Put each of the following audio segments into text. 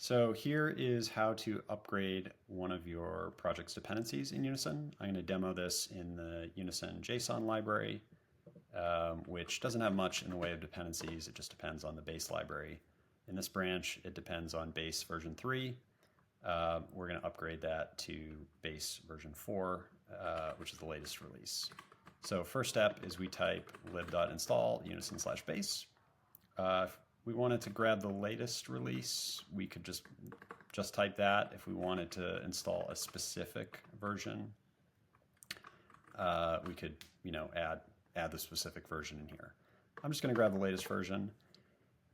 So here is how to upgrade one of your project's dependencies in Unison. I'm going to demo this in the Unison JSON library, which doesn't have much in the way of dependencies. It just depends on the base library. In this branch, it depends on base version 3. We're going to upgrade that to base version 4, which is the latest release. So first step is we type lib.install unison/base. If we wanted to grab the latest release, we could just type that. If we wanted to install a specific version, we could add the specific version in here. I'm just going to grab the latest version,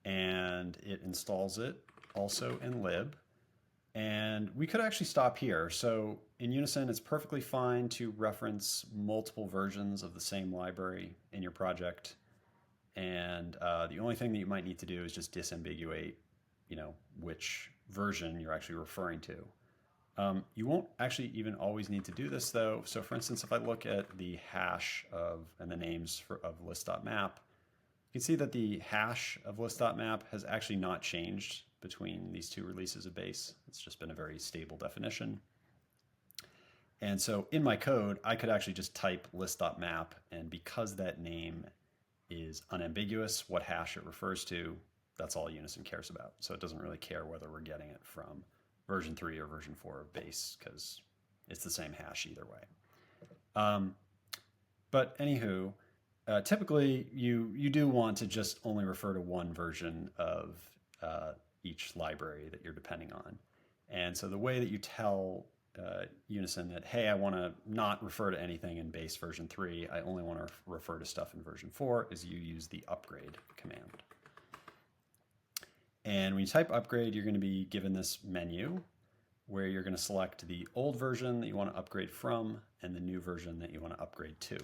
and it installs it also in lib. And we could actually stop here. So in Unison, it's perfectly fine to reference multiple versions of the same library in your project. And the only thing that you might need to do is just disambiguate, which version you're actually referring to. You won't actually even always need to do this though. So for instance, if I look at the hash and the names of list.map, you can see that the hash of list.map has actually not changed between these two releases of base. It's just been a very stable definition. And so in my code, I could actually just type list.map, and because that name is unambiguous, what hash it refers to, that's all Unison cares about. So it doesn't really care whether we're getting it from version 3 or version 4 of base, because it's the same hash either way. But anywho, typically you do want to just only refer to one version of each library that you're depending on. And so the way that you tell Unison that, hey, I want to not refer to anything in base version 3, I only want to refer to stuff in version 4, is you use the upgrade command. And when you type upgrade, you're going to be given this menu where you're going to select the old version that you want to upgrade from and the new version that you want to upgrade to.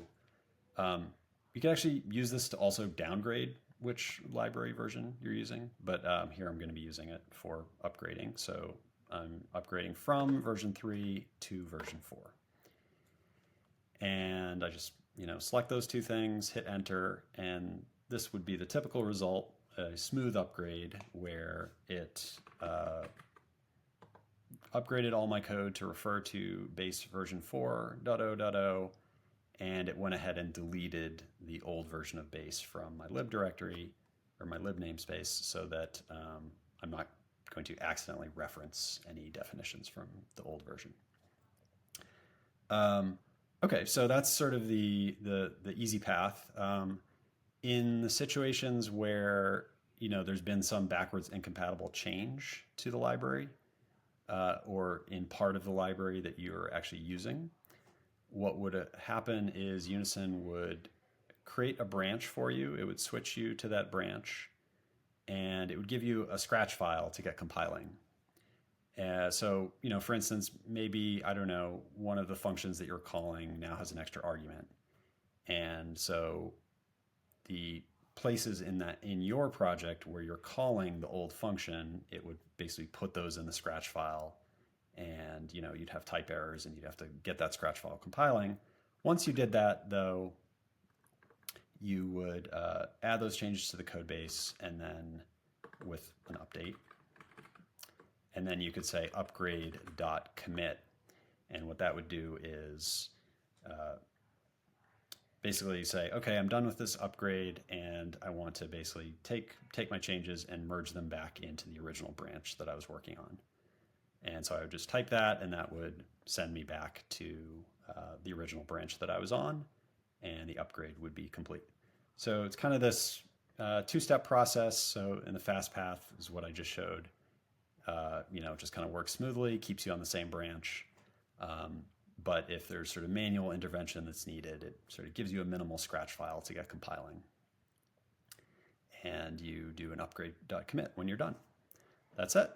You can actually use this to also downgrade which library version you're using, but here I'm going to be using it for upgrading. So I'm upgrading from version 3 to version 4. And I just, select those two things, hit enter, and this would be the typical result, a smooth upgrade where it upgraded all my code to refer to base version 4.0.0, and it went ahead and deleted the old version of base from my lib directory or my lib namespace so that I'm not going to accidentally reference any definitions from the old version. Okay, so that's sort of the easy path. In the situations where there's been some backwards incompatible change to the library or in part of the library that you're actually using, what would happen is Unison would create a branch for you. It would switch you to that branch, and it would give you a scratch file to get compiling. So, for instance, maybe, I don't know, one of the functions that you're calling now has an extra argument. And so the places in your project where you're calling the old function, it would basically put those in the scratch file. And you'd have type errors and you'd have to get that scratch file compiling. Once you did that, though, you would add those changes to the code base and then with an update. And then you could say upgrade.commit. And what that would do is basically say, okay, I'm done with this upgrade and I want to basically take my changes and merge them back into the original branch that I was working on. And so I would just type that, and that would send me back to the original branch that I was on, and the upgrade would be complete. So it's kind of this two-step process. So in the fast path is what I just showed. It just kind of works smoothly, keeps you on the same branch. But if there's sort of manual intervention that's needed, it sort of gives you a minimal scratch file to get compiling. And you do an upgrade.commit when you're done. That's it.